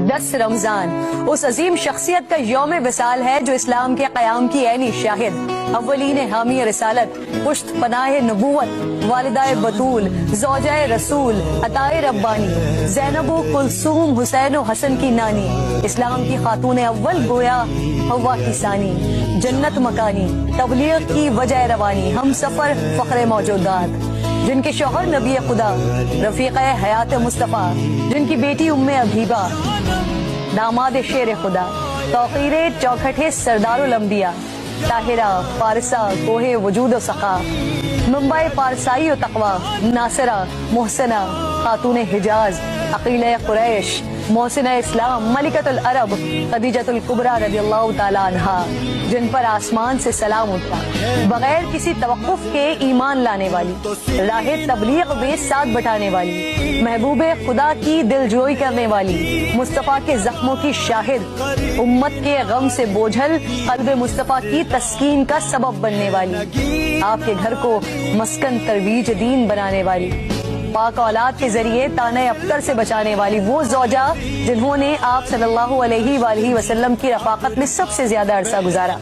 10 رمضان اس عظیم شخصیت کا یوم وصال ہے جو اسلام کے قیام کی عینی شاہد، اولین حامی رسالت، پشت پناہ نبوت، والدہ بطول، زوجہ رسول، عطائے ربانی، زینب و کلثوم حسین و حسن کی نانی، اسلام کی خاتون اول گویا حوا کی ثانی، جنت مکانی، تبلیغ کی وجہ روانی، ہم سفر فخر موجودات، جن کے شوہر نبی خدا، رفیق حیات مصطفیٰ، جن کی بیٹی ام حبیبہ، داماد شیر خدا، توقیر چوکھٹے سردار الانبیاء، طاہرہ فارسہ کوہ وجود و سخا، منبع پارسائی و تقوی، ناصرہ محسنہ خاتون حجاز، عقیلہ قریش، محسنہ اسلام، ملکۃ العرب، خدیجۃ الکبریٰ رضی اللہ تعالی عنہا، جن پر آسمان سے سلام اٹھا، بغیر کسی توقف کے ایمان لانے والی، راہ تبلیغ میں ساتھ بٹانے والی، محبوب خدا کی دل جوئی کرنے والی، مصطفیٰ کے زخموں کی شاہد، امت کے غم سے بوجھل قلب مصطفیٰ کی تسکین کا سبب بننے والی، آپ کے گھر کو مسکن ترویج دین بنانے والی، پاک اولاد کے ذریعے طعنہ ابتر سے بچانے والی وہ زوجہ جنہوں نے آپ صلی اللہ علیہ وآلہ وسلم کی رفاقت میں سب سے زیادہ عرصہ گزارا۔